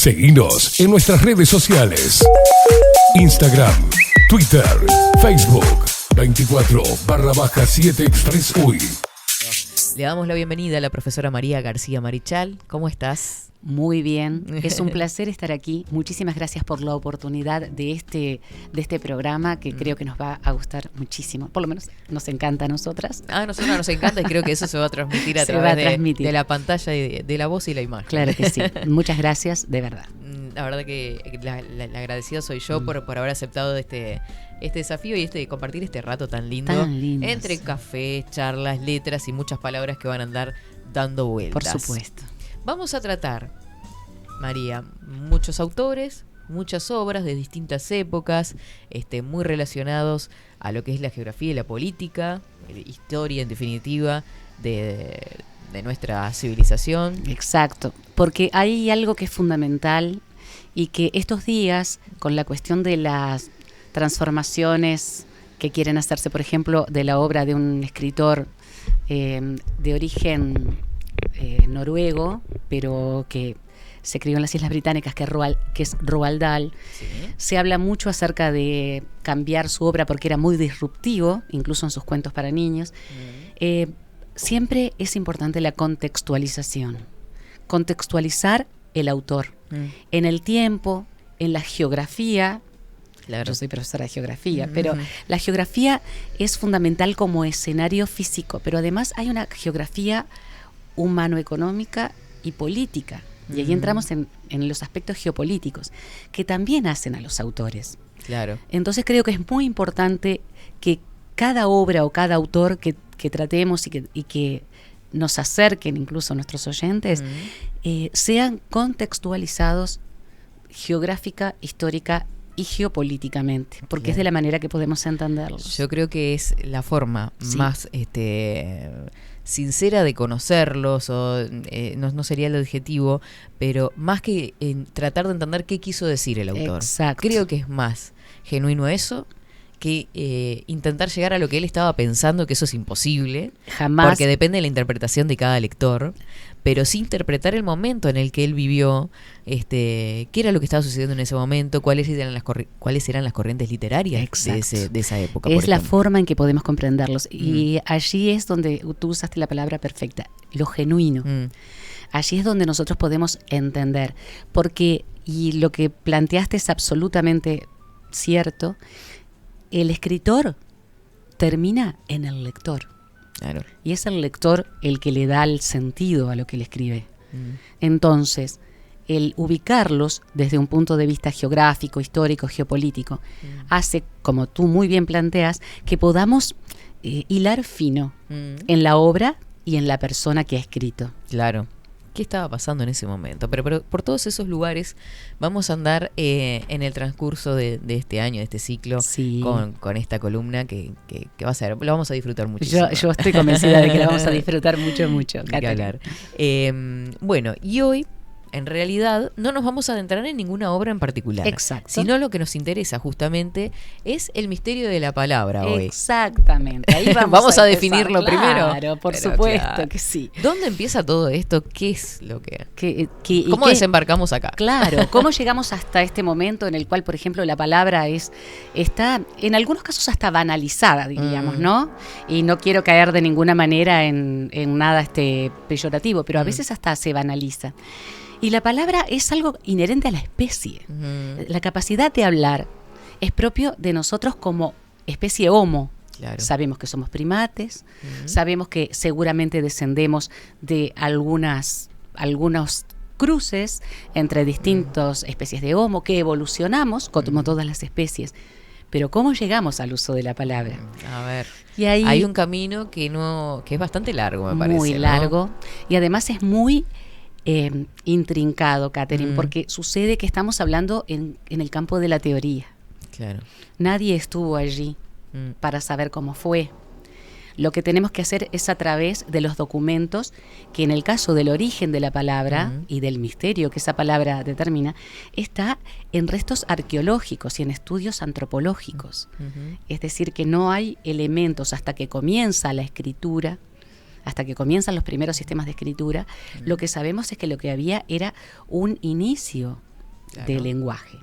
Seguinos en nuestras redes sociales. Instagram, Twitter, Facebook, 24/7 Express UI. Le damos la bienvenida a la profesora María García Marichal. ¿Cómo estás? Muy bien, es un placer estar aquí. Muchísimas gracias por la oportunidad de este programa que creo que nos va a gustar muchísimo. Por lo menos nos encanta a nosotras. A nosotros nos encanta y creo que eso se va a transmitir a través de la pantalla y de la voz y la imagen. Claro que sí. Muchas gracias, de verdad. La verdad que la agradecida soy yo por haber aceptado este desafío y compartir este rato tan lindo. Entre café, charlas, letras y muchas palabras que van a andar dando vueltas. Por supuesto. Vamos a tratar, María, muchos autores, muchas obras de distintas épocas, muy relacionados a lo que es la geografía y la política, historia en definitiva de nuestra civilización. Exacto, porque hay algo que es fundamental y que estos días, con la cuestión de las transformaciones que quieren hacerse, por ejemplo, de la obra de un escritor de origen noruego, pero que se crió en las Islas Británicas, que es Roald Dahl. Sí. Se habla mucho acerca de cambiar su obra porque era muy disruptivo, incluso en sus cuentos para niños. Siempre es importante la contextualización. Contextualizar el autor en el tiempo, en la geografía. Claro. Yo soy profesora de geografía, pero la geografía es fundamental como escenario físico, pero además hay una geografía humano-económica y política. Y ahí entramos en los aspectos geopolíticos, que también hacen a los autores. Claro. Entonces creo que es muy importante que cada obra o cada autor que tratemos y que nos acerquen incluso a nuestros oyentes, sean contextualizados geográfica, histórica y geopolíticamente, porque es de la manera que podemos entenderlos. Yo creo que es la forma más sincera de conocerlos, o no sería el adjetivo, pero más que tratar de entender qué quiso decir el autor. Exacto. Creo que es más genuino eso que intentar llegar a lo que él estaba pensando, que eso es imposible. Jamás. Porque depende de la interpretación de cada lector, pero sí interpretar el momento en el que él vivió, qué era lo que estaba sucediendo en ese momento, cuáles eran las corrientes literarias de esa época. Es la forma en que podemos comprenderlos. Y allí es donde tú usaste la palabra perfecta, lo genuino. Allí es donde nosotros podemos entender. Porque, y lo que planteaste es absolutamente cierto, el escritor termina en el lector. Claro. Y es el lector el que le da el sentido a lo que él escribe. Entonces, el ubicarlos desde un punto de vista geográfico, histórico, geopolítico, hace, como tú muy bien planteas, que podamos hilar fino en la obra y en la persona que ha escrito. Claro. ¿Qué estaba pasando en ese momento? Pero por todos esos lugares vamos a andar en el transcurso de este año, de este ciclo, con esta columna que va a ser, lo vamos a disfrutar muchísimo. Yo estoy convencida de que la vamos a disfrutar mucho, Catalina. Bueno, y hoy, en realidad, no nos vamos a adentrar en ninguna obra en particular. Exacto. Sino lo que nos interesa justamente es el misterio de la palabra hoy. Exactamente. Ahí vamos a definirlo primero. Claro, por supuesto que sí. ¿Dónde empieza todo esto? ¿Qué es lo que ¿Cómo desembarcamos acá? Claro, ¿cómo llegamos hasta este momento en el cual, por ejemplo, la palabra está, en algunos casos, hasta banalizada, diríamos, ¿no? Y no quiero caer de ninguna manera en nada peyorativo, pero a veces hasta se banaliza. Y la palabra es algo inherente a la especie. La capacidad de hablar es propio de nosotros como especie Homo. Claro. Sabemos que somos primates, sabemos que seguramente descendemos de algunos cruces entre distintas especies de Homo, que evolucionamos, como todas las especies. Pero ¿cómo llegamos al uso de la palabra? A ver, y ahí, hay un camino que es bastante largo, me parece. Muy largo, ¿no? Y además es muy intrincado, Catherine, porque sucede que estamos hablando en el campo de la teoría. Claro. Nadie estuvo allí para saber cómo fue. Lo que tenemos que hacer es a través de los documentos, que en el caso del origen de la palabra y del misterio que esa palabra determina, está en restos arqueológicos y en estudios antropológicos. Es decir, que no hay elementos hasta que comienza la escritura, hasta que comienzan los primeros sistemas de escritura. Lo que sabemos es que lo que había era un inicio Claro. del lenguaje.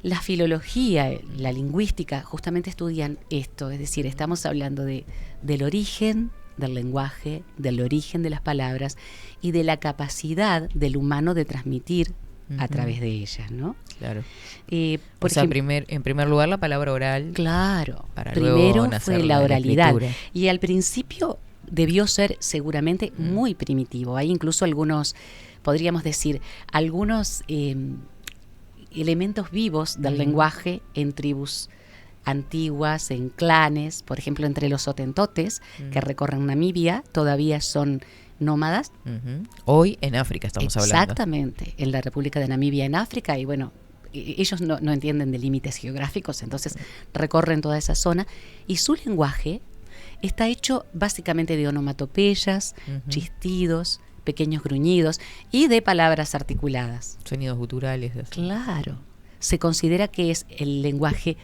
La filología, la lingüística, justamente estudian esto, es decir, estamos hablando del origen del lenguaje, del origen de las palabras y de la capacidad del humano de transmitir a través de ellas, ¿no? Claro. Por o sea, ejemplo, en primer lugar la palabra oral. claro, Para primero luego nacer fue la oralidad. escritura. Y al principio debió ser seguramente muy primitivo. Hay incluso algunos, podríamos decir, algunos elementos vivos del lenguaje en tribus antiguas, en clanes, por ejemplo, entre los hotentotes que recorren Namibia, todavía son nómadas. Hoy en África estamos hablando. Exactamente, en la República de Namibia, en África, y bueno, ellos no entienden de límites geográficos, entonces recorren toda esa zona, y su lenguaje está hecho básicamente de onomatopeyas, chistidos, pequeños gruñidos y de palabras articuladas. Sonidos guturales. Claro, se considera que es el lenguaje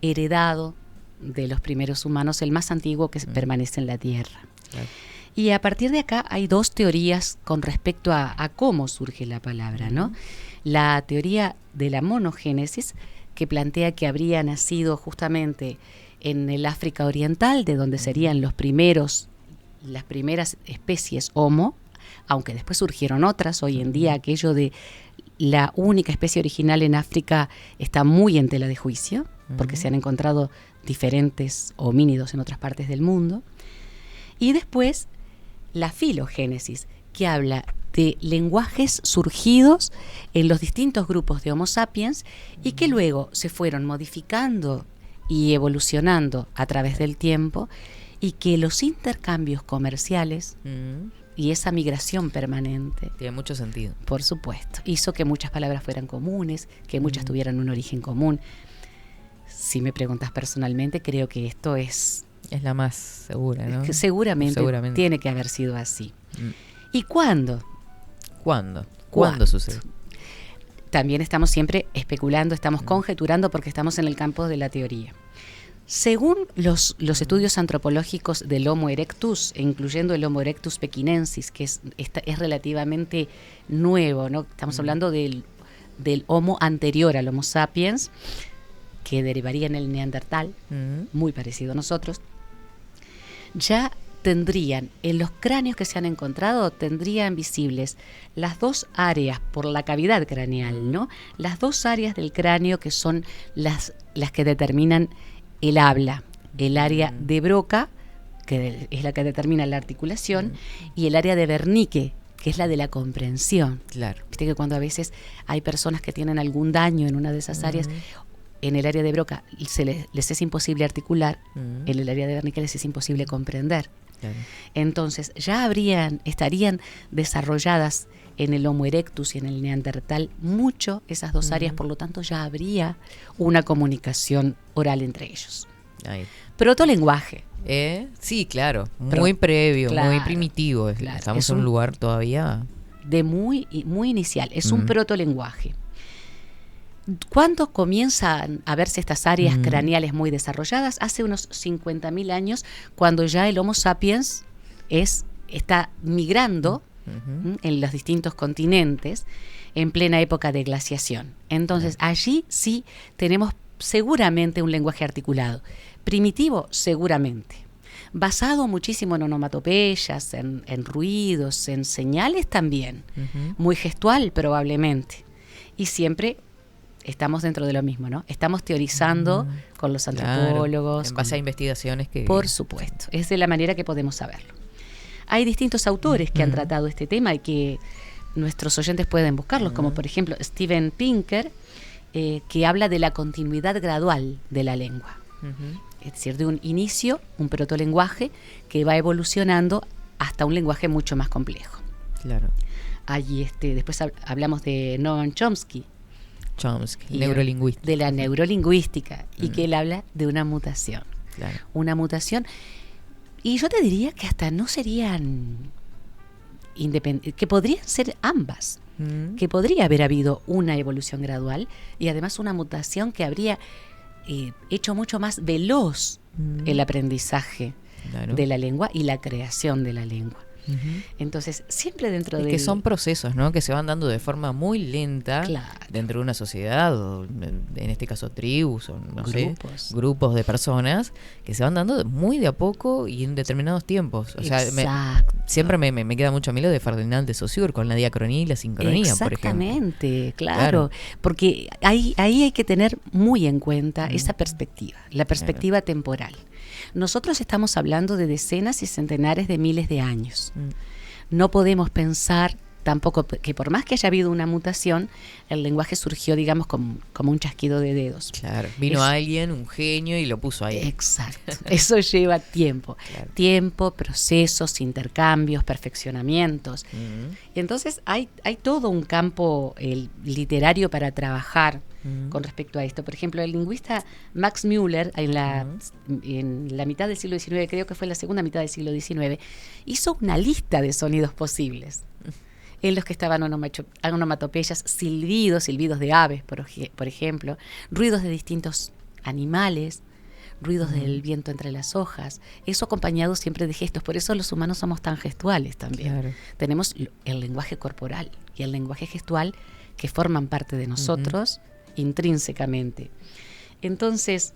heredado de los primeros humanos, el más antiguo que permanece en la Tierra. Claro. Y a partir de acá hay dos teorías con respecto a cómo surge la palabra, ¿no? La teoría de la monogénesis, que plantea que habría nacido justamente en el África Oriental, de donde serían las primeras especies Homo, aunque después surgieron otras. Hoy en día aquello de la única especie original en África está muy en tela de juicio, porque se han encontrado diferentes homínidos en otras partes del mundo. Y después la filogénesis, que habla de lenguajes surgidos en los distintos grupos de Homo sapiens y que luego se fueron modificando y evolucionando a través del tiempo, y que los intercambios comerciales y esa migración permanente, tiene mucho sentido, por supuesto, hizo que muchas palabras fueran comunes, que muchas tuvieran un origen común. Si me preguntas personalmente, creo que esto es la más segura, ¿no? que seguramente tiene que haber sido así. ¿Y cuándo? ¿Cuándo sucede? También estamos siempre especulando, estamos conjeturando, porque estamos en el campo de la teoría. Según los estudios antropológicos del Homo erectus, incluyendo el Homo erectus pekinensis, que es relativamente nuevo, ¿no? Estamos hablando del Homo anterior al Homo sapiens, que derivaría en el Neandertal, muy parecido a nosotros. Ya tendrían, en los cráneos que se han encontrado, tendrían visibles las dos áreas por la cavidad craneal, ¿no? Las dos áreas del cráneo que son las que determinan el habla, el área de Broca, que es la que determina la articulación, y el área de Wernicke, que es la de la comprensión. Claro. Viste que cuando a veces hay personas que tienen algún daño en una de esas áreas, en el área de Broca les es imposible articular, en el área de Wernicke les es imposible comprender. Claro. Entonces ya estarían desarrolladas en el Homo erectus y en el Neandertal mucho esas dos áreas, por lo tanto ya habría una comunicación oral entre ellos. Ahí. Protolenguaje. Sí, claro, muy previo, claro, muy primitivo. claro. Estamos en un lugar todavía de muy inicial, es un protolenguaje. ¿Cuándo comienzan a verse estas áreas craneales muy desarrolladas? Hace unos 50.000 años, cuando ya el Homo sapiens está migrando en los distintos continentes en plena época de glaciación. Entonces, allí sí tenemos seguramente un lenguaje articulado. Primitivo, seguramente. Basado muchísimo en onomatopeyas, en ruidos, en señales también. Muy gestual, probablemente. Y siempre estamos dentro de lo mismo, ¿no? Estamos teorizando con los antropólogos. Claro, en base a investigaciones que... Por supuesto, es de la manera que podemos saberlo. Hay distintos autores que han tratado este tema y que nuestros oyentes pueden buscarlos, como por ejemplo Steven Pinker, que habla de la continuidad gradual de la lengua. Es decir, de un inicio, un protolenguaje que va evolucionando hasta un lenguaje mucho más complejo. Claro. Allí después hablamos de Noam Chomsky, neurolingüística. De la neurolingüística, y que él habla de una mutación. Claro. Una mutación. Y yo te diría que hasta no serían independientes, que podrían ser ambas, que podría haber habido una evolución gradual y además una mutación que habría hecho mucho más veloz el aprendizaje de la lengua y la creación de la lengua. Entonces, siempre dentro Y de... que son procesos, ¿no? Que se van dando de forma muy lenta Claro. dentro de una sociedad, o en este caso tribus, o no sé, Grupos. grupos de personas, que se van dando muy de a poco y en determinados tiempos. O sea, Exacto. siempre me queda mucho a mí lo de Ferdinand de Saussure, con la diacronía y la sincronía, por ejemplo. Exactamente, claro. Porque ahí hay que tener muy en cuenta esa perspectiva, la perspectiva temporal. Nosotros estamos hablando de decenas y centenares de miles de años. No podemos pensar tampoco que por más que haya habido una mutación, el lenguaje surgió, digamos, como un chasquido de dedos. Claro, vino alguien, un genio, y lo puso ahí. Exacto. Eso lleva tiempo. Claro. Tiempo, procesos, intercambios, perfeccionamientos. Y entonces hay todo un campo literario para trabajar con respecto a esto. Por ejemplo, el lingüista Max Müller, en la mitad del siglo XIX, creo que fue la segunda mitad del siglo XIX, hizo una lista de sonidos posibles, en los que estaban onomatopeyas, silbidos de aves, por ejemplo, ruidos de distintos animales, ruidos del viento entre las hojas, eso acompañado siempre de gestos. Por eso los humanos somos tan gestuales también. Claro. Tenemos el lenguaje corporal y el lenguaje gestual que forman parte de nosotros intrínsecamente. Entonces,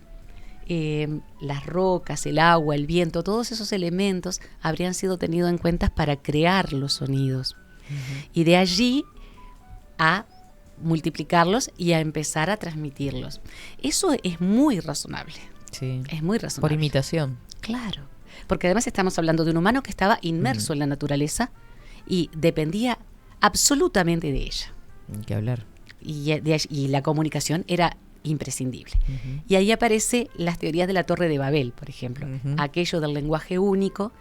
las rocas, el agua, el viento, todos esos elementos habrían sido tenidos en cuenta para crear los sonidos. Y de allí a multiplicarlos y a empezar a transmitirlos. Eso es muy razonable. Sí. Es muy razonable. Por imitación. Claro. Porque además estamos hablando de un humano que estaba inmerso en la naturaleza y dependía absolutamente de ella. Hay que hablar. Y la comunicación era imprescindible. Y ahí aparecen las teorías de la Torre de Babel, por ejemplo. Aquello del lenguaje único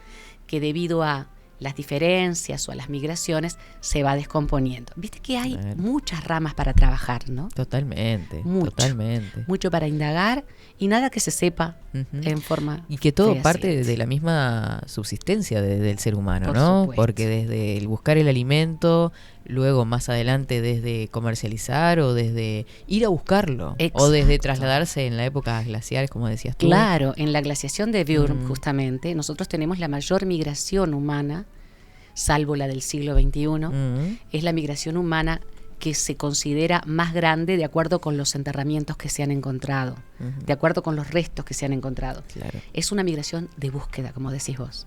que debido a las diferencias o a las migraciones se va descomponiendo. Viste que hay muchas ramas para trabajar, ¿no? Totalmente. Mucho para indagar y nada que se sepa en forma y que todo parte fehaciente. de la misma subsistencia del ser humano, Por ¿no? supuesto. Porque desde el buscar el alimento, luego más adelante desde comercializar o desde ir a buscarlo. Exacto. O desde trasladarse en la época glacial, como decías tú. Claro, en la glaciación de Würm, justamente, nosotros tenemos la mayor migración humana, salvo la del siglo XXI, es la migración humana que se considera más grande de acuerdo con los enterramientos que se han encontrado, de acuerdo con los restos que se han encontrado. Claro. Es una migración de búsqueda, como decís vos.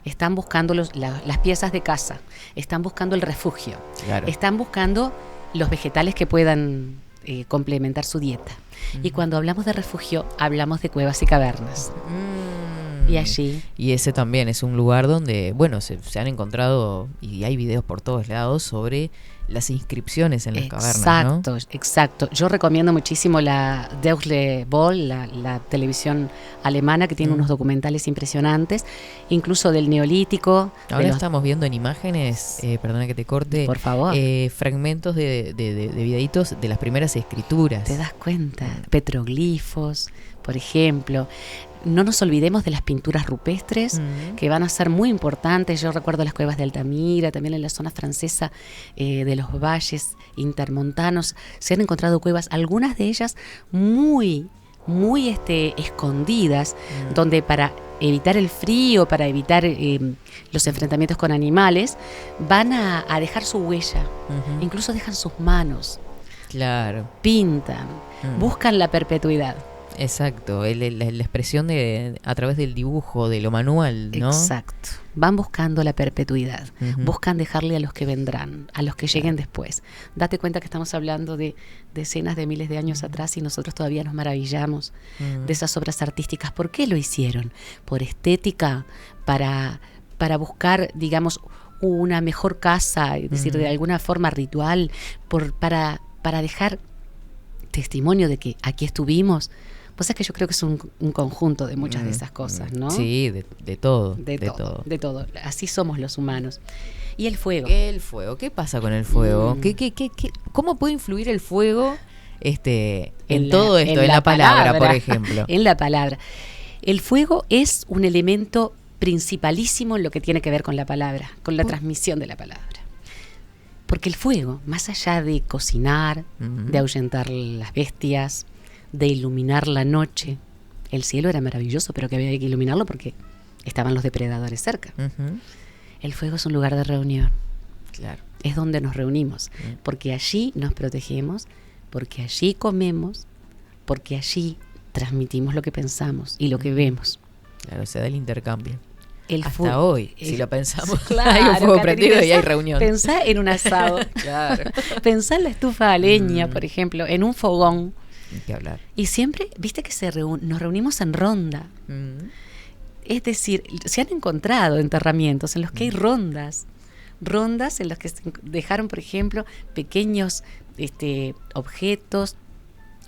Están buscando las piezas de casa, están buscando el refugio, Claro. están buscando los vegetales que puedan complementar su dieta. Y cuando hablamos de refugio, hablamos de cuevas y cavernas. Y allí... Y ese también es un lugar donde, bueno, se han encontrado, y hay videos por todos lados, sobre las inscripciones en las cavernas, ¿no? Exacto. Yo recomiendo muchísimo la Deutsche Welle, la televisión alemana, que tiene unos documentales impresionantes, incluso del Neolítico. Ahora estamos viendo en imágenes, perdona que te corte, por favor, fragmentos de videitos de las primeras escrituras. ¿Te das cuenta? Petroglifos, por ejemplo. No nos olvidemos de las pinturas rupestres, que van a ser muy importantes. Yo recuerdo las cuevas de Altamira, también en la zona francesa de los valles intermontanos. Se han encontrado cuevas, algunas de ellas muy escondidas, donde para evitar el frío, para evitar los enfrentamientos con animales, van a dejar su huella. Incluso dejan sus manos. Claro. Pintan, buscan la perpetuidad. Exacto, la expresión a través del dibujo, de lo manual, ¿no? Exacto. Van buscando la perpetuidad, buscan dejarle a los que vendrán, a los que lleguen después. Date cuenta que estamos hablando de decenas de miles de años atrás y nosotros todavía nos maravillamos de esas obras artísticas. ¿Por qué lo hicieron? Por estética, para buscar, digamos, una mejor casa, es decir, de alguna forma ritual, para dejar testimonio de que aquí estuvimos. Pues es que yo creo que es un conjunto de muchas de esas cosas, ¿no? Sí, de todo. De todo. Así somos los humanos. Y el fuego. ¿Qué pasa con el fuego? ¿Cómo puede influir el fuego en todo esto? En la palabra, por ejemplo. En la palabra. El fuego es un elemento principalísimo en lo que tiene que ver con la palabra, con la transmisión de la palabra. Porque el fuego, más allá de cocinar, de ahuyentar las bestias, de iluminar la noche, el cielo era maravilloso, pero que había que iluminarlo porque estaban los depredadores cerca. El fuego es un lugar de reunión. Claro. Es donde nos reunimos, porque allí nos protegemos, porque allí comemos, porque allí transmitimos lo que pensamos y lo que vemos. Claro, se da el intercambio. Hasta fuego, hoy, si lo pensamos, claro, hay un fuego Catherine, prendido y hay reunión. Pensá en un asado. Claro. Pensá en la estufa a leña, por ejemplo, en un fogón. Hay que hablar. Y siempre, viste que nos reunimos en ronda. Es decir, se han encontrado enterramientos en los que hay rondas en los que se dejaron, por ejemplo, pequeños objetos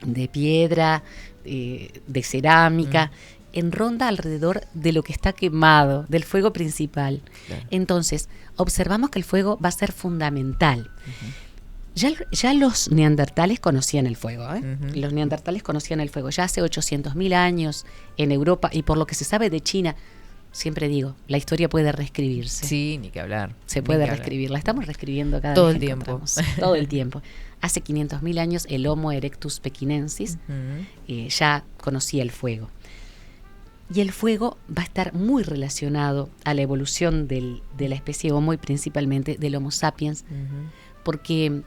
de piedra, de cerámica, en ronda alrededor de lo que está quemado, del fuego principal. Claro. Entonces, observamos que el fuego va a ser fundamental. Ya los neandertales conocían el fuego, Los neandertales conocían el fuego. Ya hace 800.000 años en Europa, y por lo que se sabe de China, siempre digo, la historia puede reescribirse. Sí, ni que hablar. Se puede reescribir. La estamos reescribiendo cada todo vez el que tiempo. encontramos. Todo el tiempo. Hace 500.000 años el Homo erectus pekinensis ya conocía el fuego. Y el fuego va a estar muy relacionado a la evolución de la especie Homo y principalmente del Homo sapiens, porque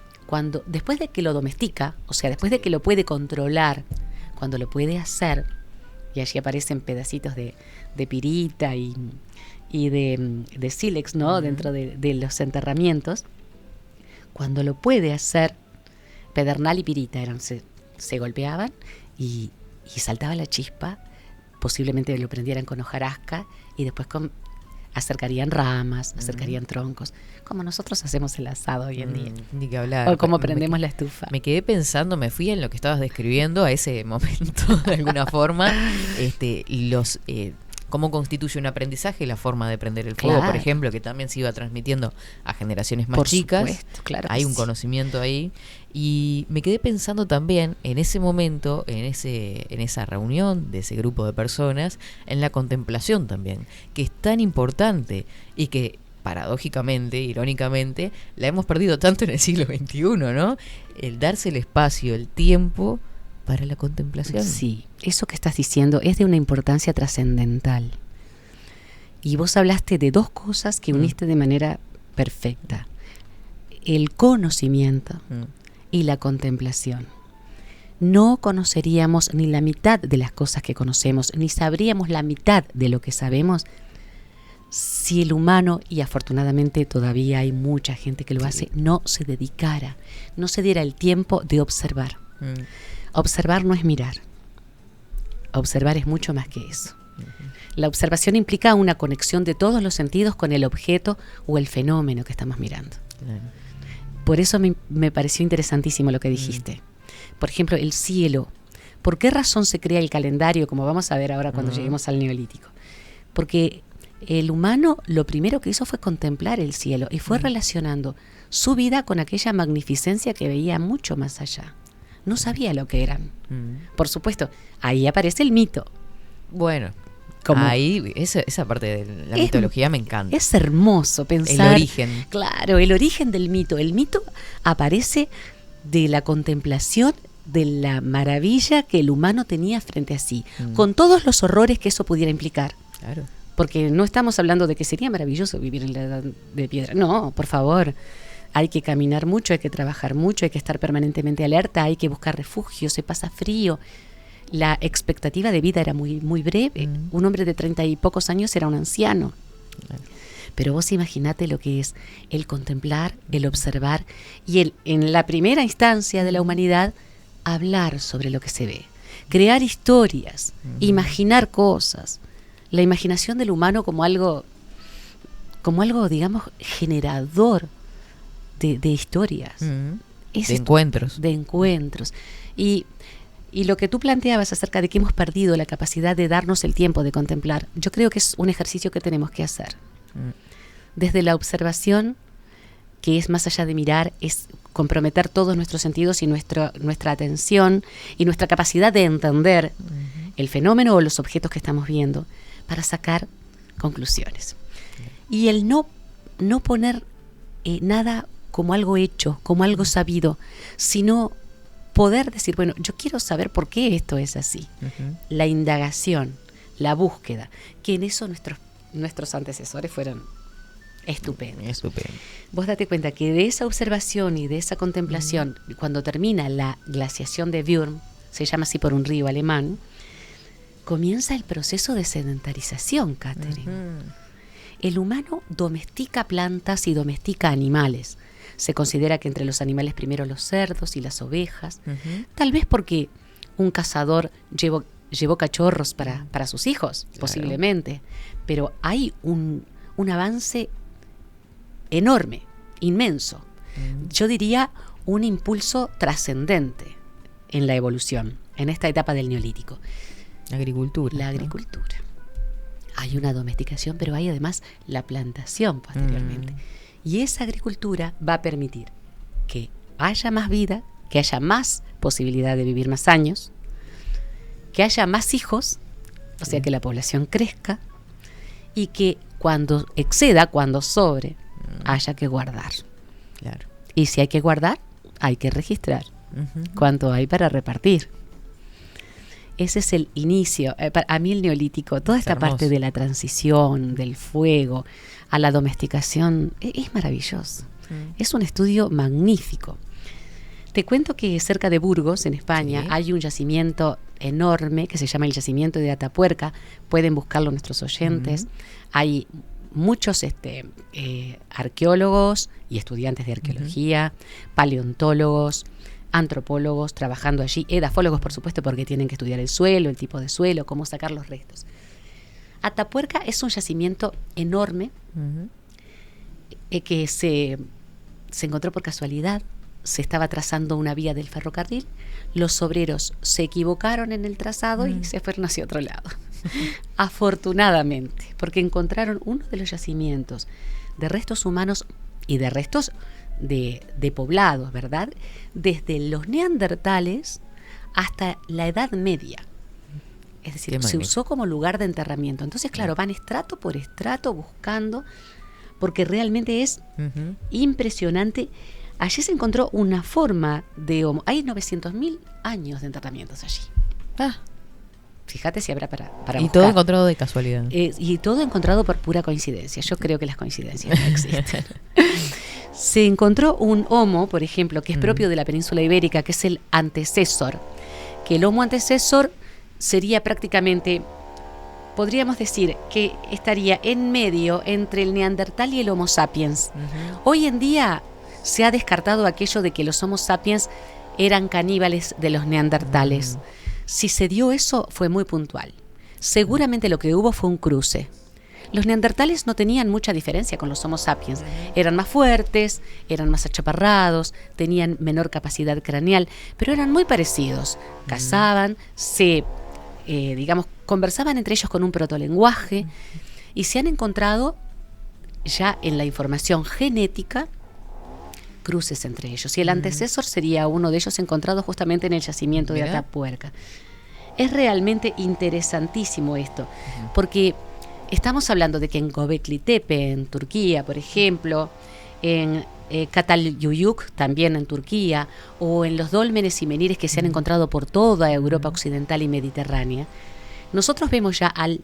después de que lo domestica, o sea, después de que lo puede controlar, cuando lo puede hacer, y allí aparecen pedacitos de pirita y de sílex, ¿no? Dentro de los enterramientos, cuando lo puede hacer, pedernal y pirita se golpeaban y saltaba la chispa. Posiblemente lo prendieran con hojarasca y después acercarían ramas, acercarían troncos, como nosotros hacemos el asado hoy en día. Ni que hablar. O como prendemos la estufa. Me quedé pensando, me fui en lo que estabas describiendo a ese momento, de alguna forma, cómo constituye un aprendizaje la forma de prender el fuego, por ejemplo, que también se iba transmitiendo a generaciones más chicas. Supuesto, claro, hay un conocimiento ahí. Y me quedé pensando también en ese momento, en esa reunión de ese grupo de personas, en la contemplación también, que es tan importante y que paradójicamente, irónicamente, la hemos perdido tanto en el siglo XXI, ¿no? El darse el espacio, el tiempo para la contemplación. Sí, eso que estás diciendo es de una importancia trascendental. Y vos hablaste de dos cosas que uniste de manera perfecta: el conocimiento y la contemplación. No conoceríamos ni la mitad de las cosas que conocemos, ni sabríamos la mitad de lo que sabemos, si el humano, y afortunadamente todavía hay mucha gente que lo hace, no se dedicara, no se diera el tiempo de observar. Observar no es mirar. Observar es mucho más que eso. La observación implica una conexión de todos los sentidos con el objeto o el fenómeno que estamos mirando. Por eso me pareció interesantísimo lo que dijiste. Por ejemplo, el cielo. ¿Por qué razón se crea el calendario, como vamos a ver ahora cuando lleguemos al Neolítico? Porque el humano lo primero que hizo fue contemplar el cielo y fue relacionando su vida con aquella magnificencia que veía mucho más allá. No sabía lo que eran. Por supuesto, ahí aparece el mito. Bueno, ahí esa parte de la mitología me encanta. Es hermoso pensar. El origen. Claro, el origen del mito. El mito aparece de la contemplación de la maravilla que el humano tenía frente a sí, con todos los horrores que eso pudiera implicar. Claro. Porque no estamos hablando de que sería maravilloso vivir en la edad de piedra. No, por favor. Hay que caminar mucho, hay que trabajar mucho, hay que estar permanentemente alerta, hay que buscar refugio, se pasa frío. La expectativa de vida era muy, muy breve. Un hombre de 30 y pocos años era un anciano. Pero vos imaginate lo que es el contemplar, el observar y en la primera instancia de la humanidad, hablar sobre lo que se ve. Crear historias, imaginar cosas. La imaginación del humano como algo, digamos, generador de historias. De encuentros. De encuentros. Y lo que tú planteabas acerca de que hemos perdido la capacidad de darnos el tiempo de contemplar, yo creo que es un ejercicio que tenemos que hacer. Desde la observación, que es más allá de mirar, es comprometer todos nuestros sentidos y nuestra atención y nuestra capacidad de entender el fenómeno o los objetos que estamos viendo para sacar conclusiones. Y el no poner nada como algo hecho, como algo sabido, sino poder decir, bueno, yo quiero saber por qué esto es así. La indagación, la búsqueda, que en eso nuestros antecesores fueron Estupendo. Estupendo. Vos date cuenta que de esa observación y de esa contemplación, cuando termina la glaciación de Würm, se llama así por un río alemán, comienza el proceso de sedentarización, Catherine. El humano domestica plantas y domestica animales. Se considera que entre los animales primero los cerdos y las ovejas, tal vez porque un cazador llevó cachorros para sus hijos, claro, posiblemente, pero hay un avance enorme, inmenso. Yo diría un impulso trascendente en la evolución, en esta etapa del Neolítico. Agricultura. La agricultura. Hay una domesticación, pero hay además la plantación posteriormente. Y esa agricultura va a permitir que haya más vida, que haya más posibilidad de vivir más años, que haya más hijos, o sea, que la población crezca, y que cuando exceda, cuando sobre, haya que guardar. Claro. Y si hay que guardar, hay que registrar cuánto hay para repartir. Ese es el inicio. A mí el Neolítico, toda esta parte de la transición, del fuego, a la domesticación, es maravilloso. Es un estudio magnífico. Te cuento que cerca de Burgos, en España, hay un yacimiento enorme que se llama el yacimiento de Atapuerca. Pueden buscarlo nuestros oyentes. Hay muchos arqueólogos y estudiantes de arqueología, paleontólogos, antropólogos trabajando allí, edafólogos por supuesto, porque tienen que estudiar el suelo, el tipo de suelo, cómo sacar los restos. Atapuerca es un yacimiento enorme que se encontró por casualidad. Se estaba trazando una vía del ferrocarril, los obreros se equivocaron en el trazado y se fueron hacia otro lado. Afortunadamente, porque encontraron uno de los yacimientos de restos humanos y de restos de poblados, ¿verdad? Desde los neandertales hasta la Edad Media. Es decir, se usó como lugar de enterramiento. Entonces, claro, van estrato por estrato buscando, porque realmente es impresionante. Allí se encontró una forma de homo. Hay 900.000 años de enterramientos allí. Fíjate si habrá para y buscar. todo encontrado de casualidad. Y todo encontrado por pura coincidencia. Yo creo que las coincidencias no existen. Se encontró un homo, por ejemplo, que es propio de la península ibérica, que es el antecesor. Que el homo antecesor sería prácticamente, podríamos decir, que estaría en medio entre el neandertal y el homo sapiens. Hoy en día se ha descartado aquello de que los homo sapiens eran caníbales de los neandertales. Si se dio eso, fue muy puntual. Seguramente lo que hubo fue un cruce. Los neandertales no tenían mucha diferencia con los homo sapiens. Eran más fuertes, eran más achaparrados, tenían menor capacidad craneal, pero eran muy parecidos. Cazaban, conversaban entre ellos con un protolenguaje y se han encontrado ya en la información genética cruces entre ellos. Y el antecesor sería uno de ellos encontrado justamente en el yacimiento de Atapuerca. Es realmente interesantísimo esto, porque estamos hablando de que en Göbekli Tepe, en Turquía, por ejemplo, en Cataluyuk, también en Turquía, o en los dólmenes y menires que se han encontrado por toda Europa occidental y mediterránea, nosotros vemos ya al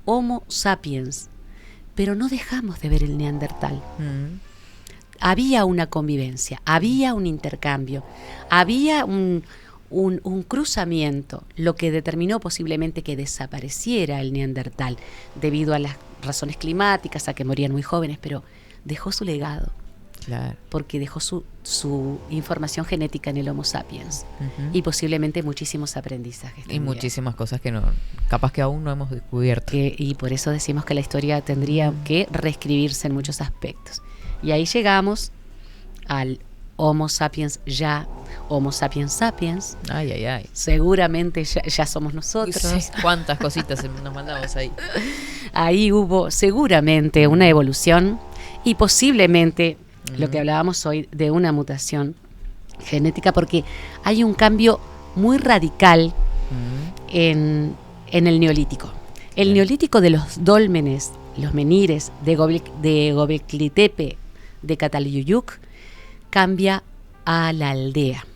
Homo sapiens, pero no dejamos de ver el neandertal. Había una convivencia, había un intercambio, había un cruzamiento, lo que determinó posiblemente que desapareciera el neandertal debido a las razones climáticas, a que morían muy jóvenes, pero dejó su legado. Claro. Porque dejó su información genética en el Homo sapiens y posiblemente muchísimos aprendizajes. Y muchísimas cosas que no, capaz que aún no hemos descubierto. Y por eso decimos que la historia tendría que reescribirse en muchos aspectos. Y ahí llegamos al Homo sapiens ya, Homo sapiens sapiens. Ay, ay, ay. Seguramente ya somos nosotros. Sí, cuántas cositas nos mandamos ahí. Ahí hubo seguramente una evolución y posiblemente lo que hablábamos hoy de una mutación genética, porque hay un cambio muy radical en el Neolítico. El Neolítico de los dólmenes, los menires de Göbekli Tepe, de Cataluyuk, cambia a la aldea.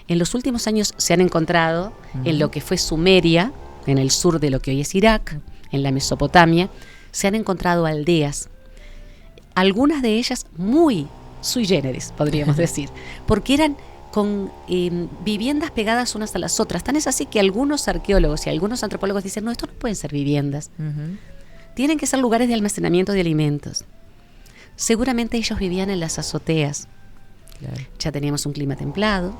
En los últimos años se han encontrado en lo que fue Sumeria, en el sur de lo que hoy es Irak, en la Mesopotamia, se han encontrado aldeas algunas de ellas muy sui generis, podríamos decir, porque eran con viviendas pegadas unas a las otras. Tan es así que algunos arqueólogos y algunos antropólogos dicen, no, esto no pueden ser viviendas. Tienen que ser lugares de almacenamiento de alimentos. Seguramente ellos vivían en las azoteas. Claro. Ya teníamos un clima templado.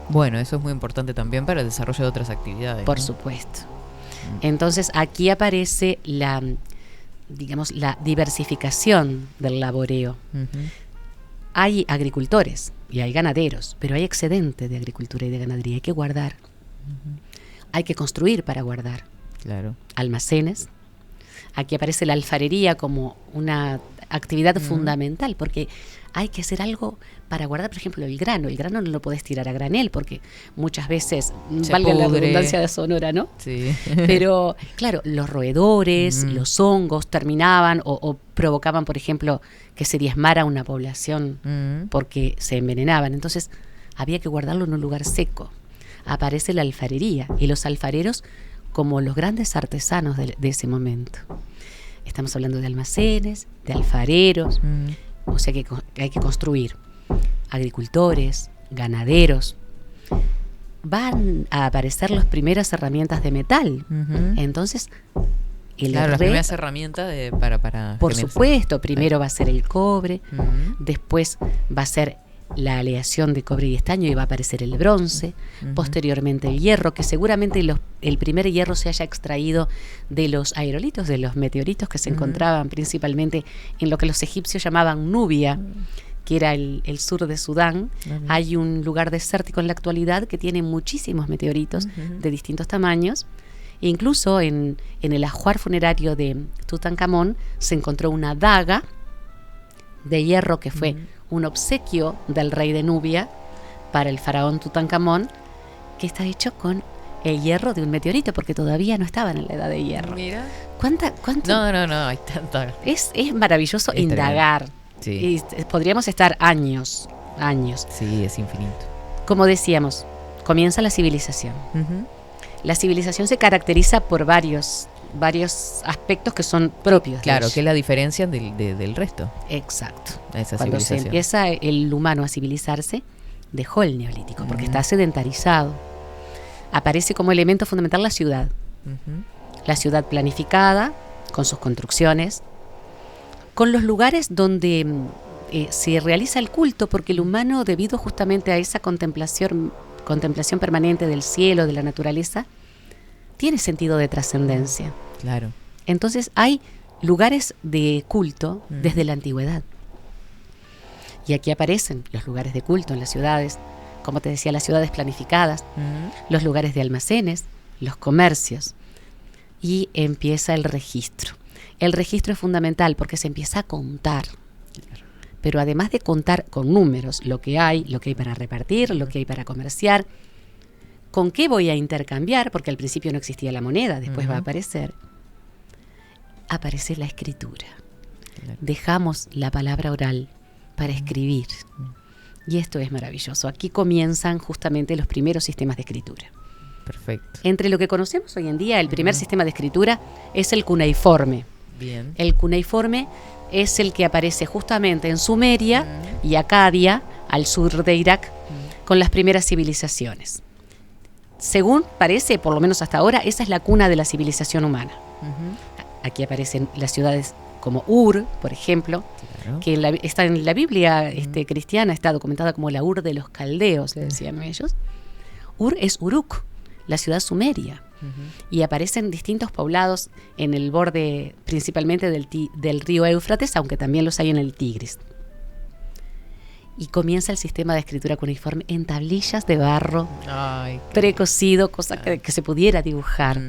Bueno, eso es muy importante también para el desarrollo de otras actividades. Por ¿no? supuesto. Entonces aquí aparece la diversificación del laboreo. Hay agricultores y hay ganaderos, pero hay excedente de agricultura y de ganadería. Hay que guardar. Hay que construir para guardar. Claro. Almacenes. Aquí aparece la alfarería como una actividad fundamental, porque hay que hacer algo para guardar, por ejemplo, el grano. El grano no lo podés tirar a granel, porque muchas veces, valga la redundancia de Sonora, ¿no? Sí. Pero, claro, los roedores, los hongos terminaban o provocaban, por ejemplo, que se diezmara una población porque se envenenaban. Entonces, había que guardarlo en un lugar seco. Aparece la alfarería y los alfareros como los grandes artesanos de ese momento. Estamos hablando de almacenes, de alfareros, o sea que hay que construir. Agricultores, ganaderos. Van a aparecer las primeras herramientas de metal. Entonces, las primeras herramientas para por generar. supuesto, primero va a ser el cobre, después va a ser la aleación de cobre y estaño y va a aparecer el bronce, posteriormente el hierro, que seguramente el primer hierro se haya extraído de los aerolitos, de los meteoritos que se encontraban principalmente en lo que los egipcios llamaban Nubia, que era el sur de Sudán. Hay un lugar desértico en la actualidad que tiene muchísimos meteoritos de distintos tamaños. E incluso en el ajuar funerario de Tutankamón se encontró una daga de hierro que fue un obsequio del rey de Nubia para el faraón Tutankamón, que está hecho con el hierro de un meteorito, porque todavía no estaban en la edad de hierro. Mira. ¿Cuánto? No, hay tanta. Es maravilloso indagar. Sí. Y podríamos estar años. Sí, es infinito. Como decíamos, comienza la civilización. La civilización se caracteriza por varios aspectos que son propios. Claro, que es la diferencia del resto. Exacto. Esa Cuando se civilización. empieza el humano a civilizarse, dejó el neolítico, porque está sedentarizado. Aparece como elemento fundamental la ciudad. La ciudad planificada, con sus construcciones, con los lugares donde se realiza el culto, porque el humano, debido justamente a esa contemplación permanente del cielo, de la naturaleza, tiene sentido de trascendencia. Claro. Entonces hay lugares de culto desde la antigüedad. Y aquí aparecen los lugares de culto en las ciudades, como te decía, las ciudades planificadas, los lugares de almacenes, los comercios. Y empieza el registro. El registro es fundamental porque se empieza a contar. Pero además de contar con números, lo que hay para repartir, lo que hay para comerciar, con qué voy a intercambiar, porque al principio no existía la moneda, después va a aparecer la escritura. Claro. Dejamos la palabra oral para escribir. Y esto es maravilloso. Aquí comienzan justamente los primeros sistemas de escritura. Perfecto. Entre lo que conocemos hoy en día, el primer sistema de escritura es el cuneiforme. Bien. El cuneiforme es el que aparece justamente en Sumeria y Acadia, al sur de Irak, con las primeras civilizaciones. Según parece, por lo menos hasta ahora, esa es la cuna de la civilización humana. Aquí aparecen las ciudades como Ur, por ejemplo, claro, que está en la Biblia cristiana, está documentada como la Ur de los caldeos, le decían ellos. Ur es Uruk, la ciudad sumeria. Y aparecen distintos poblados en el borde principalmente del río Éufrates, aunque también los hay en el Tigris. Y comienza el sistema de escritura cuneiforme en tablillas de barro precocido, cosa que se pudiera dibujar.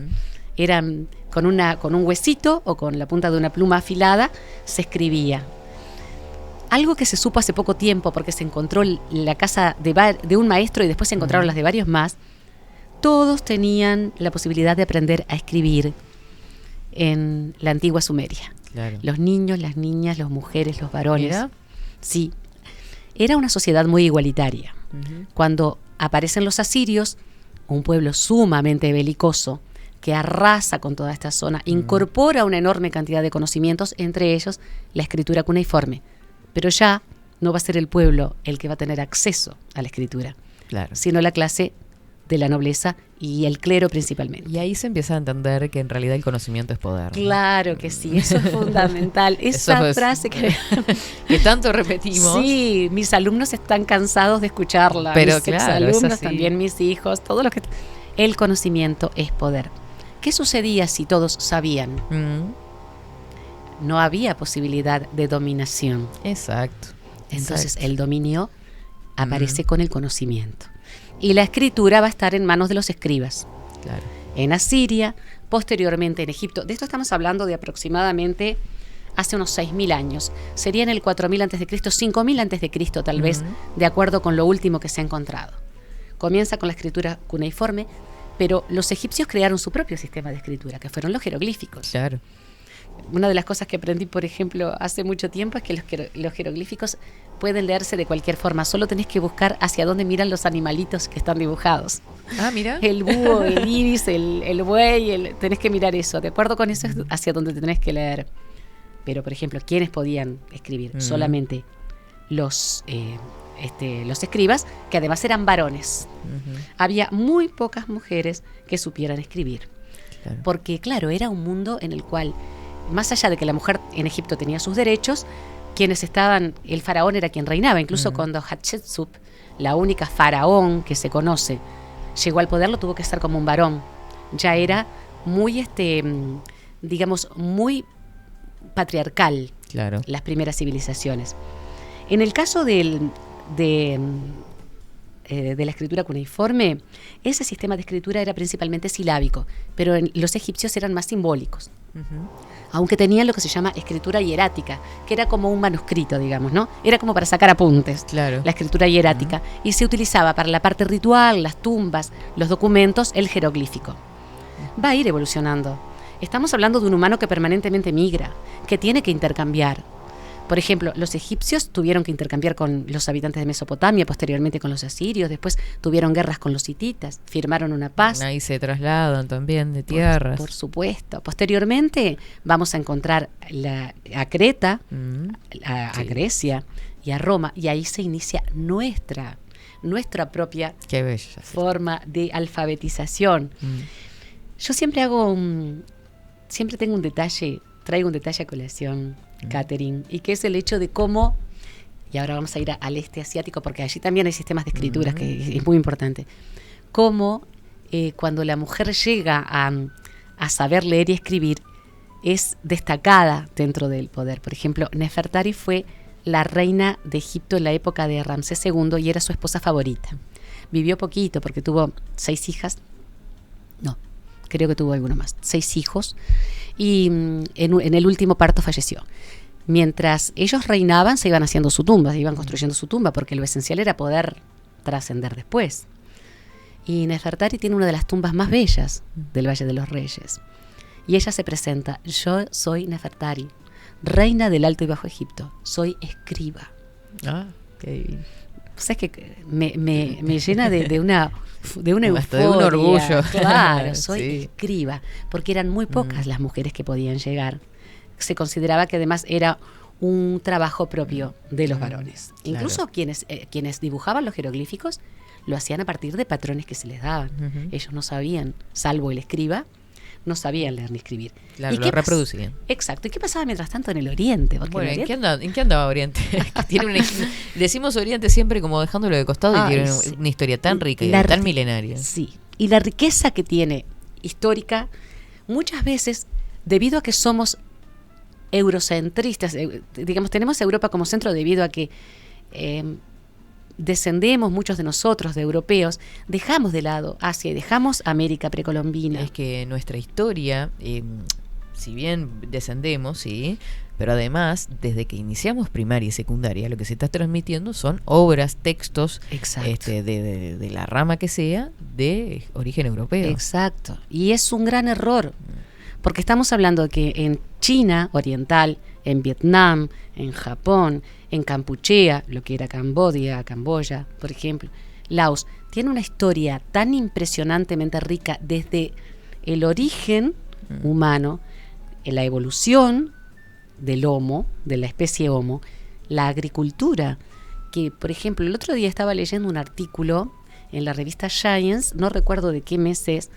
Eran con un huesito o con la punta de una pluma afilada, se escribía. Algo que se supo hace poco tiempo, porque se encontró la casa de un maestro y después se encontraron las de varios más. Todos tenían la posibilidad de aprender a escribir en la antigua Sumeria. Claro. Los niños, las niñas, las mujeres, los varones. ¿Mira? Sí. Era una sociedad muy igualitaria. Cuando aparecen los asirios, un pueblo sumamente belicoso que arrasa con toda esta zona, incorpora una enorme cantidad de conocimientos, entre ellos la escritura cuneiforme. Pero ya no va a ser el pueblo el que va a tener acceso a la escritura, Claro. sino la clase de la nobleza y el clero principalmente. Y ahí se empieza a entender que en realidad el conocimiento es poder. Claro que sí, eso es fundamental. Esa Eso es- frase que Que tanto repetimos. sí, mis alumnos están cansados de escucharla. Pero mis claro, es exalumnos así. también, mis hijos, todos los que... El conocimiento es poder. ¿Qué sucedía si todos sabían? No había posibilidad de dominación. Exacto. Entonces Exacto. el dominio aparece con el conocimiento. Y la escritura va a estar en manos de los escribas. Claro. En Asiria, posteriormente en Egipto. De esto estamos hablando de aproximadamente hace unos 6.000 años. Sería en el 4.000 a.C., 5.000 a.C. tal vez, de acuerdo con lo último que se ha encontrado. Comienza con la escritura cuneiforme, pero los egipcios crearon su propio sistema de escritura, que fueron los jeroglíficos. Claro. Una de las cosas que aprendí, por ejemplo, hace mucho tiempo es que los jeroglíficos pueden leerse de cualquier forma. Solo tenés que buscar hacia dónde miran los animalitos que están dibujados. Ah, mira. El búho, el ibis, el buey, tenés que mirar eso. De acuerdo con eso es hacia donde te tenés que leer. Pero, por ejemplo, ¿quiénes podían escribir? Solamente los escribas, que además eran varones. Había muy pocas mujeres que supieran escribir. Claro. Porque, claro, era un mundo en el cual, más allá de que la mujer en Egipto tenía sus derechos, quienes estaban, el faraón era quien reinaba. Incluso cuando Hatshepsut, la única faraón que se conoce, llegó al poder, lo tuvo que estar como un varón. Ya era muy, digamos, muy patriarcal, Claro. las primeras civilizaciones. En el caso de la escritura cuneiforme, ese sistema de escritura era principalmente silábico, pero los egipcios eran más simbólicos. Aunque tenían lo que se llama escritura hierática, que era como un manuscrito, digamos, ¿no? Era como para sacar apuntes, Claro. la escritura hierática, y se utilizaba para la parte ritual, las tumbas, los documentos, el jeroglífico. Va a ir evolucionando. Estamos hablando de un humano que permanentemente migra, que tiene que intercambiar. Por ejemplo, los egipcios tuvieron que intercambiar con los habitantes de Mesopotamia, posteriormente con los asirios, después tuvieron guerras con los hititas, firmaron una paz. Ahí se trasladan también de tierras. Por supuesto. Posteriormente vamos a encontrar a Creta, a Sí. Grecia y a Roma, y ahí se inicia nuestra propia Qué bella. forma de alfabetización. Yo siempre traigo un detalle a colación, Catherine, y que es el hecho de cómo, y ahora vamos a ir al este asiático, porque allí también hay sistemas de escrituras, que es muy importante, cómo cuando la mujer llega a saber leer y escribir, es destacada dentro del poder. Por ejemplo, Nefertari fue la reina de Egipto en la época de Ramsés II y era su esposa favorita. Vivió poquito porque tuvo 6 hijas, no, creo que tuvo alguno más, 6 hijos, y en el último parto falleció. Mientras ellos reinaban, se iban haciendo su tumba, se iban construyendo su tumba, porque lo esencial era poder trascender después. Y Nefertari tiene una de las tumbas más bellas del Valle de los Reyes. Y ella se presenta: yo soy Nefertari, reina del Alto y Bajo Egipto, soy escriba. Ah, qué divino. O sea, es que me llena de una Hasta euforia. de un orgullo. Claro, soy Sí. escriba, porque eran muy pocas las mujeres que podían llegar. Se consideraba que además era un trabajo propio de los varones. Claro. Incluso quienes dibujaban los jeroglíficos lo hacían a partir de patrones que se les daban. Ellos no sabían, salvo el escriba, no sabían leer ni escribir. Claro, ¿Y lo qué reproducían. Exacto. ¿Y qué pasaba mientras tanto en el Oriente? Porque Bueno, en el ¿en qué andaba Oriente? Que tiene decimos Oriente siempre como dejándolo de costado y Ay, tiene sí. una historia tan rica y La tan ri- milenaria. Sí, y la riqueza que tiene histórica, muchas veces, debido a que somos eurocentristas, digamos, tenemos a Europa como centro debido a que descendemos muchos de nosotros, de europeos, dejamos de lado Asia y dejamos América precolombina. Es que nuestra historia, si bien descendemos, sí, pero además, desde que iniciamos primaria y secundaria, lo que se está transmitiendo son obras, textos, Exacto. de la rama que sea, de origen europeo. Exacto. Y es un gran error, porque estamos hablando de que en China oriental, en Vietnam, en Japón, en Kampuchea, lo que era Camboya, por ejemplo, Laos, tiene una historia tan impresionantemente rica desde el origen humano, en la evolución del Homo, de la especie Homo, la agricultura, que por ejemplo el otro día estaba leyendo un artículo en la revista Science, no recuerdo de qué mes es,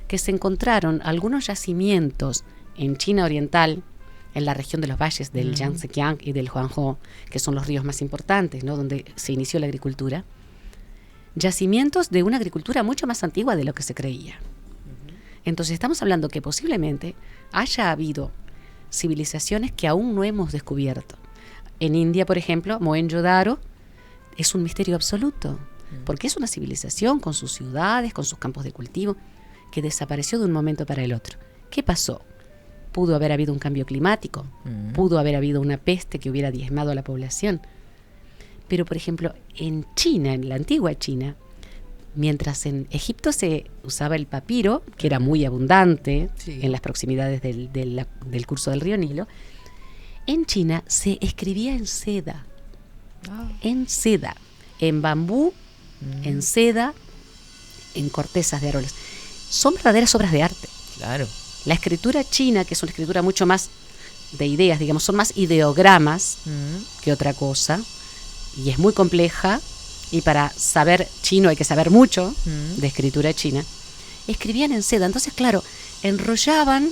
que se encontraron algunos yacimientos en China Oriental, en la región de los valles del Yangtze-Kiang y del Huanghe, que son los ríos más importantes, ¿no?, donde se inició la agricultura, yacimientos de una agricultura mucho más antigua de lo que se creía. Entonces estamos hablando que posiblemente haya habido civilizaciones que aún no hemos descubierto. En India, por ejemplo, Mohenjo-Daro es un misterio absoluto, porque es una civilización con sus ciudades, con sus campos de cultivo, que desapareció de un momento para el otro. ¿Qué pasó? Pudo haber habido un cambio climático, pudo haber habido una peste que hubiera diezmado a la población. Pero, por ejemplo, en China, en la antigua China, mientras en Egipto se usaba el papiro, que era muy abundante en las proximidades del curso del río Nilo, en China se escribía en seda, en bambú, en seda, en cortezas de árboles. Son verdaderas obras de arte. Claro. La escritura china, que es una escritura mucho más de ideas, digamos, son más ideogramas que otra cosa, y es muy compleja, y para saber chino hay que saber mucho de escritura china. Escribían en seda, entonces claro, enrollaban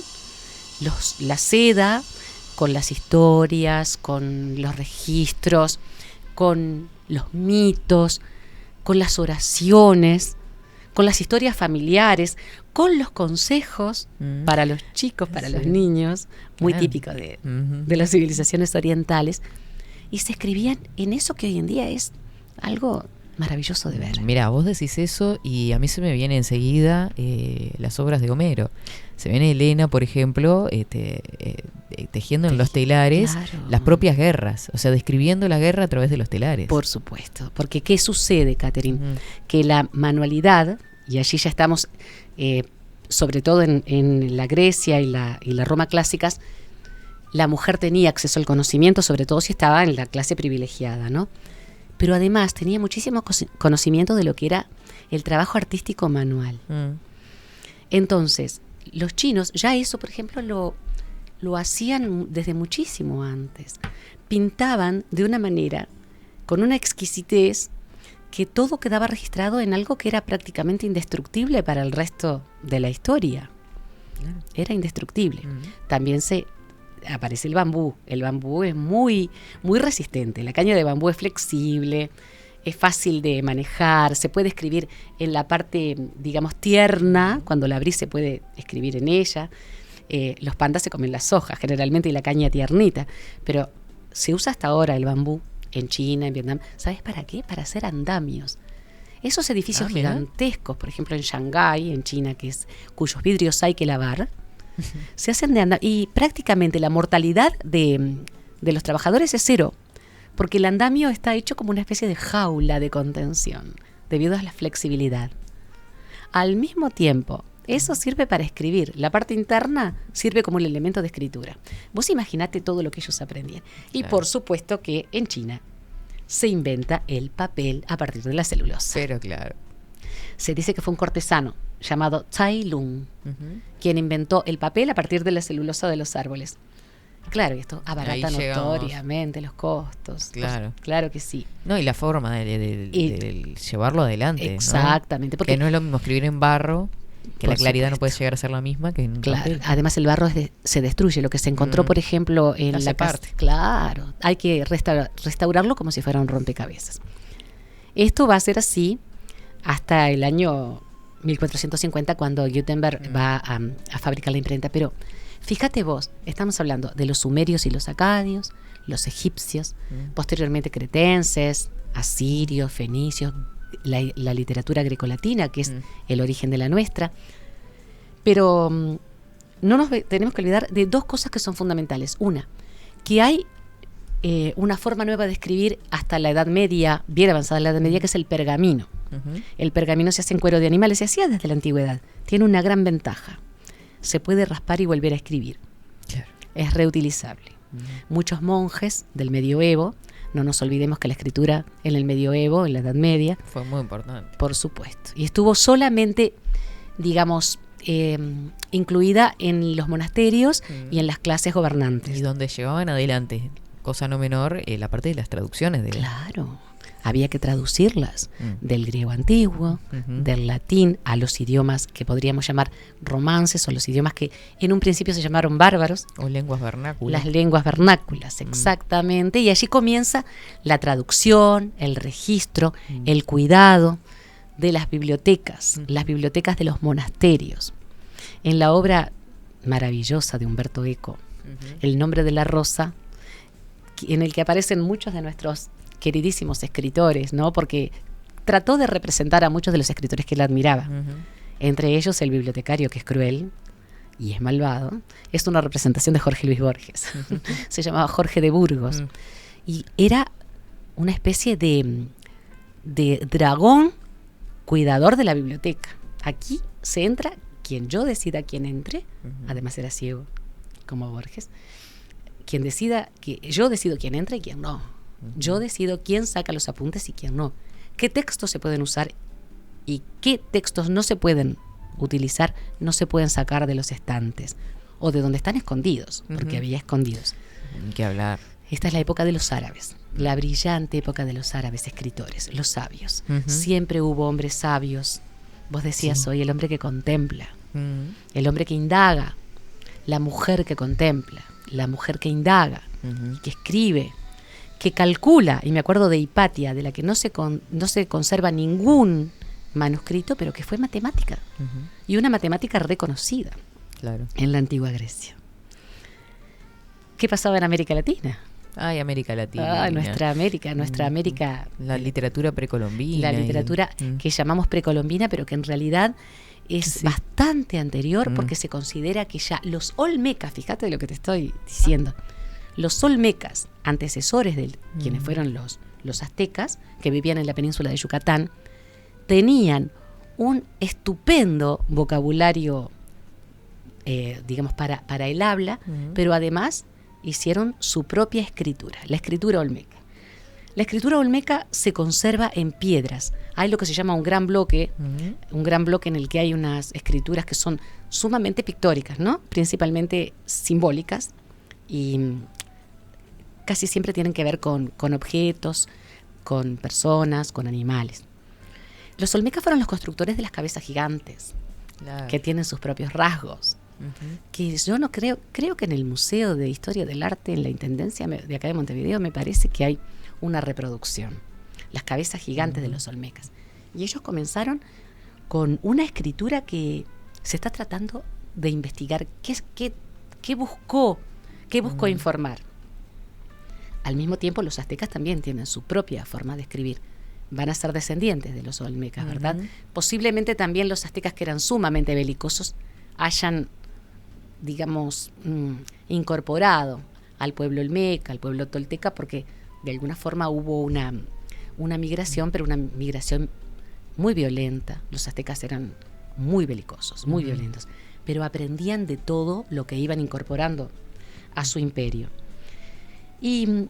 la seda con las historias, con los registros, con los mitos, con las oraciones, con las historias familiares, con los consejos para los chicos, para los niños, muy típico de las civilizaciones orientales, y se escribían en eso que hoy en día es algo maravilloso de ver. Mira, vos decís eso y a mí se me viene enseguida las obras de Homero. Se viene Helena, por ejemplo, tejiendo en los telares las propias guerras, o sea, describiendo la guerra a través de los telares. Por supuesto, porque ¿qué sucede, Catherine? Que la manualidad, y allí ya estamos, sobre todo en la Grecia y la Roma clásicas, la mujer tenía acceso al conocimiento, sobre todo si estaba en la clase privilegiada, ¿no? Pero además tenía muchísimo conocimiento de lo que era el trabajo artístico manual. Entonces, los chinos ya eso, por ejemplo, lo hacían desde muchísimo antes. Pintaban de una manera, con una exquisitez, que todo quedaba registrado en algo que era prácticamente indestructible para el resto de la historia. Era indestructible. También aparece el bambú. El bambú es muy, muy resistente. La caña de bambú es flexible, es fácil de manejar, se puede escribir en la parte, digamos, tierna. Cuando la abrís se puede escribir en ella. Los pandas se comen las hojas generalmente y la caña tiernita, pero se usa hasta ahora el bambú en China, en Vietnam. ¿Sabes para qué? Para hacer andamios. Esos edificios gigantescos, por ejemplo en Shanghái, en China, cuyos vidrios hay que lavar, se hacen de andamios. Y prácticamente la mortalidad de los trabajadores es cero, porque el andamio está hecho como una especie de jaula de contención, debido a la flexibilidad. Al mismo tiempo, eso sirve para escribir. La parte interna sirve como el elemento de escritura. Vos imaginate todo lo que ellos aprendían. Y por supuesto que en China se inventa el papel a partir de la celulosa. Pero claro. Se dice que fue un cortesano llamado Cai Lung quien inventó el papel a partir de la celulosa de los árboles. Claro, y esto abarata notoriamente los costos. Claro. Claro que sí. No, y la forma de llevarlo adelante. Exactamente. ¿No? Porque no es lo mismo escribir en barro, que la claridad no puede llegar a ser la misma que en un papel. Además el barro se destruye. Lo que se encontró, por ejemplo, en la casa. Claro, hay que restaurarlo como si fuera un rompecabezas. Esto va a ser así hasta el año 1450, cuando Gutenberg va a fabricar la imprenta. Pero fíjate vos, estamos hablando de los sumerios y los acadios, los egipcios, posteriormente cretenses, asirios, fenicios, la literatura grecolatina, que es el origen de la nuestra. Pero no nos tenemos que olvidar de dos cosas que son fundamentales. Una, que hay una forma nueva de escribir hasta la Edad Media, bien avanzada la Edad Media, que es el pergamino. El pergamino se hace en cuero de animales, se hacía desde la antigüedad. Tiene una gran ventaja: se puede raspar y volver a escribir. Claro. Es reutilizable. Muchos monjes del medioevo, no nos olvidemos que la escritura en el medioevo, en la Edad Media, fue muy importante. Por supuesto. Y estuvo solamente, digamos, incluida en los monasterios y en las clases gobernantes. Y donde llevaban adelante cosa no menor, la parte de las traducciones. Claro, había que traducirlas del griego antiguo, del latín, a los idiomas que podríamos llamar romances, o los idiomas que en un principio se llamaron bárbaros. O lenguas vernáculas. Las lenguas vernáculas, exactamente. Y allí comienza la traducción, el registro, el cuidado de las bibliotecas de los monasterios. En la obra maravillosa de Umberto Eco, El nombre de la rosa, en el que aparecen muchos de nuestros queridísimos escritores, ¿no? Porque trató de representar a muchos de los escritores que él admiraba. Entre ellos el bibliotecario, que es cruel y es malvado. Es una representación de Jorge Luis Borges. Se llamaba Jorge de Burgos. Y era una especie de dragón cuidador de la biblioteca. Aquí se entra quien yo decida quién entre. Además era ciego, como Borges. Yo decido quién entra y quién no. Yo decido quién saca los apuntes y quién no. Qué textos se pueden usar y qué textos no se pueden utilizar, no se pueden sacar de los estantes o de donde están escondidos, porque había escondidos. Ni que hablar. Esta es la época de los árabes, la brillante época de los árabes escritores, los sabios. Siempre hubo hombres sabios. Vos decías, soy el hombre que contempla, el hombre que indaga, la mujer que contempla, la mujer que indaga, que escribe, que calcula. Y me acuerdo de Hipatia, de la que no se conserva ningún manuscrito, pero que fue matemática, y una matemática reconocida en la antigua Grecia. ¿Qué pasaba en América Latina? Ay, América Latina. Nuestra América. La literatura precolombina. La literatura que llamamos precolombina, pero que en realidad es bastante anterior, porque se considera que ya los olmecas, fíjate lo que te estoy diciendo, los olmecas, antecesores de quienes fueron los aztecas, que vivían en la península de Yucatán, tenían un estupendo vocabulario, digamos, para el habla, pero además hicieron su propia escritura, la escritura olmeca. La escritura olmeca se conserva en piedras. Hay lo que se llama un gran bloque en el que hay unas escrituras que son sumamente pictóricas, ¿no? Principalmente simbólicas, y casi siempre tienen que ver con objetos, con personas, con animales. Los olmecas fueron los constructores de las cabezas gigantes, que tienen sus propios rasgos. Que yo no creo que en el Museo de Historia del Arte, en la Intendencia de acá de Montevideo, me parece que hay una reproducción, las cabezas gigantes de los olmecas. Y ellos comenzaron con una escritura que se está tratando de investigar qué buscó informar. Al mismo tiempo, los aztecas también tienen su propia forma de escribir. Van a ser descendientes de los olmecas, ¿verdad? Posiblemente también los aztecas, que eran sumamente belicosos, hayan, digamos, incorporado al pueblo olmeca, al pueblo tolteca, porque de alguna forma hubo una migración, pero una migración muy violenta. Los aztecas eran muy belicosos, muy violentos, pero aprendían de todo lo que iban incorporando a su imperio. Y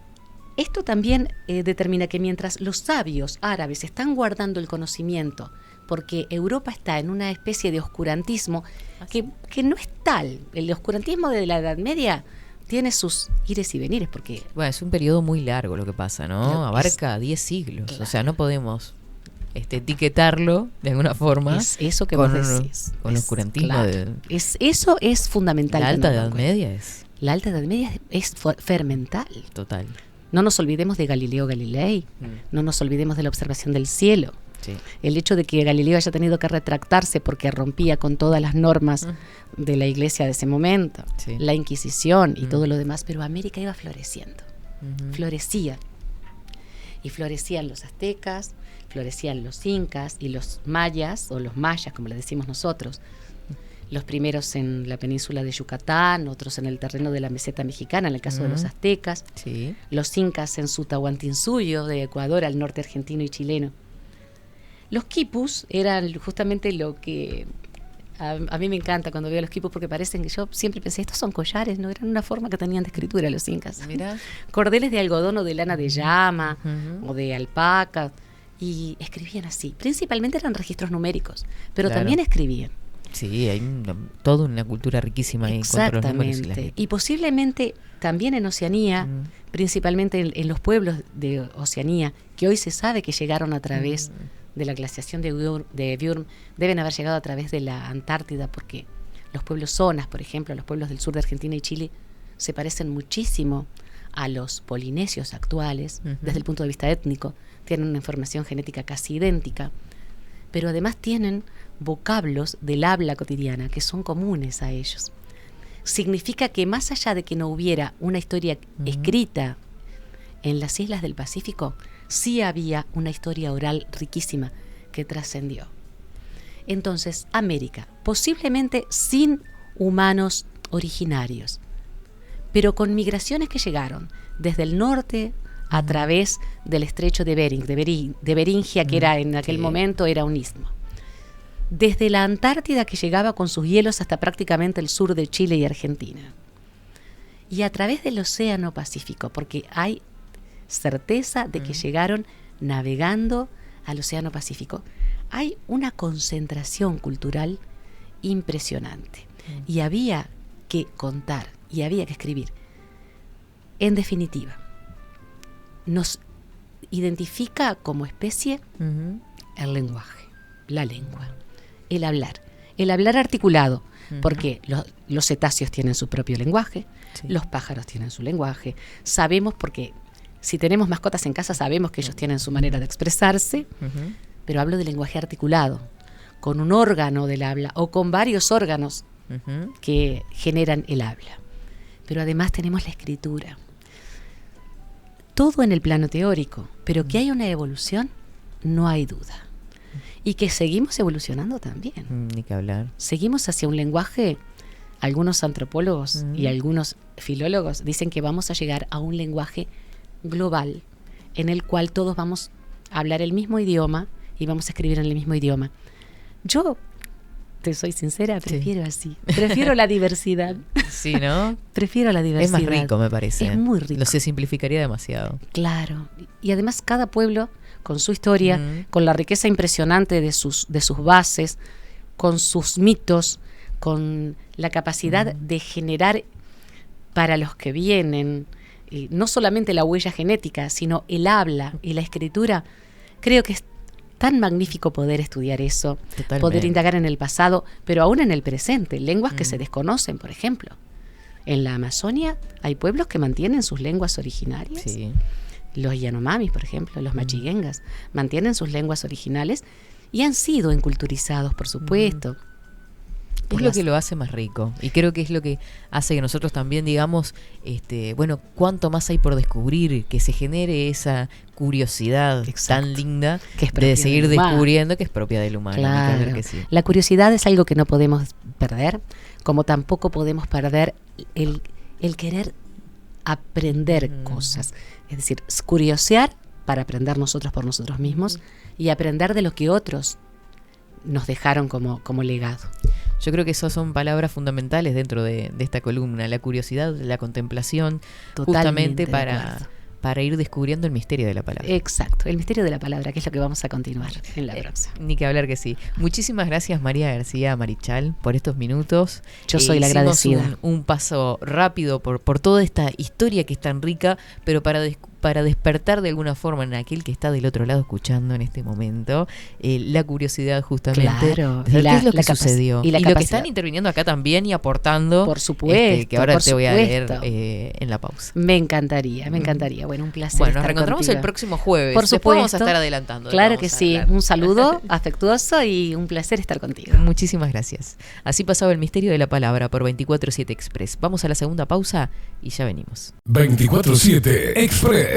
esto también determina que mientras los sabios árabes están guardando el conocimiento, porque Europa está en una especie de oscurantismo que no es tal. El oscurantismo de la Edad Media tiene sus ires y venires, porque... Bueno, es un periodo muy largo lo que pasa, ¿no? Abarca 10 siglos. Claro. O sea, no podemos etiquetarlo de alguna forma. Es eso que vos decís. Con oscurantismo. Claro. Eso es fundamental. La Alta Edad Media La Alta Edad Media es fermental. Total. No nos olvidemos de Galileo Galilei. No nos olvidemos de la observación del cielo. Sí. El hecho de que Galileo haya tenido que retractarse porque rompía con todas las normas de la iglesia de ese momento, la Inquisición y todo lo demás, pero América iba floreciendo, florecía. Y florecían los aztecas, florecían los incas y los mayas, o los mayas como le decimos nosotros, los primeros en la península de Yucatán, otros en el terreno de la meseta mexicana, en el caso de los aztecas, los incas en su Tahuantinsuyo de Ecuador, al norte argentino y chileno. Los quipus eran justamente lo que a mí me encanta cuando veo los quipus, porque parecen que yo siempre pensé, estos son collares, no eran una forma que tenían de escritura los incas. Mirá. Cordeles de algodón o de lana de llama o de alpaca, y escribían así. Principalmente eran registros numéricos, pero también escribían. Sí, hay toda una cultura riquísima ahí contra los números y las Exactamente. letras. Y posiblemente también en Oceanía, principalmente en los pueblos de Oceanía, que hoy se sabe que llegaron a través de la glaciación de Björn, deben haber llegado a través de la Antártida, porque los pueblos zonas, por ejemplo, los pueblos del sur de Argentina y Chile, se parecen muchísimo a los polinesios actuales, desde el punto de vista étnico, tienen una información genética casi idéntica, pero además tienen vocablos del habla cotidiana que son comunes a ellos. Significa que más allá de que no hubiera una historia escrita en las islas del Pacífico, sí había una historia oral riquísima que trascendió. Entonces, América, posiblemente sin humanos originarios, pero con migraciones que llegaron desde el norte a través del estrecho de Bering, de Beringia, que era en aquel momento era un istmo. Desde la Antártida, que llegaba con sus hielos hasta prácticamente el sur de Chile y Argentina. Y a través del Océano Pacífico, porque hay certeza de que llegaron navegando al Océano Pacífico. Hay una concentración cultural impresionante. Y había que contar, y había que escribir. En definitiva, nos identifica como especie el lenguaje, la lengua, el hablar articulado, porque los cetáceos tienen su propio lenguaje, los pájaros tienen su lenguaje, sabemos porque si tenemos mascotas en casa sabemos que ellos tienen su manera de expresarse, pero hablo de lenguaje articulado, con un órgano del habla o con varios órganos que generan el habla. Pero además tenemos la escritura. Todo en el plano teórico, pero que hay una evolución, no hay duda. Y que seguimos evolucionando también. Ni que hablar. Seguimos hacia un lenguaje, algunos antropólogos y algunos filólogos dicen que vamos a llegar a un lenguaje global, en el cual todos vamos a hablar el mismo idioma y vamos a escribir en el mismo idioma. Yo, te soy sincera, prefiero así. Prefiero la diversidad. Sí, ¿no? Prefiero la diversidad. Es más rico, me parece. Es muy rico. Lo se simplificaría demasiado. Claro. Y además cada pueblo, con su historia, con la riqueza impresionante de sus bases, con sus mitos, con la capacidad de generar para los que vienen, no solamente la huella genética, sino el habla y la escritura. Creo que es tan magnífico poder estudiar eso, Totalmente. poder indagar en el pasado, pero aún en el presente, lenguas que se desconocen, por ejemplo. En la Amazonia hay pueblos que mantienen sus lenguas originarias. Sí. Los Yanomamis, por ejemplo, los Machiguengas, mantienen sus lenguas originales y han sido enculturizados, por supuesto. Es lo que lo hace más rico y creo que es lo que hace que nosotros también digamos, bueno, cuánto más hay por descubrir, que se genere esa curiosidad tan linda que es propia de seguir del humano. descubriendo, que es propia del humano. Claro. Que sí. La curiosidad es algo que no podemos perder, como tampoco podemos perder el querer aprender cosas. Es decir, curiosear para aprender nosotros por nosotros mismos y aprender de lo que otros nos dejaron como legado. Yo creo que esas son palabras fundamentales dentro de esta columna, la curiosidad, la contemplación, Totalmente justamente de acuerdo. para ir descubriendo el misterio de la palabra. Exacto, el misterio de la palabra, que es lo que vamos a continuar en la próxima. Ni que hablar que sí. Muchísimas gracias María García Marichal por estos minutos. Yo soy la Hicimos agradecida. un paso rápido por toda esta historia que es tan rica, pero para despertar de alguna forma en aquel que está del otro lado escuchando en este momento, la curiosidad justamente Claro, de saber qué es lo que capac- sucedió. y la lo que capacidad. están interviniendo acá también y aportando, Por supuesto, que ahora por te voy a leer supuesto. en la pausa. Me encantaría. Bueno, un placer. Bueno, nos estar reencontramos contigo. el próximo jueves. Por Después vamos a supuesto. estar adelantando. Claro Vamos que a sí. hablar. Un saludo afectuoso y un placer estar contigo. Muchísimas gracias. Así pasaba el misterio de la palabra por 24/7 Express. Vamos a la segunda pausa y ya venimos. 24/7 Express.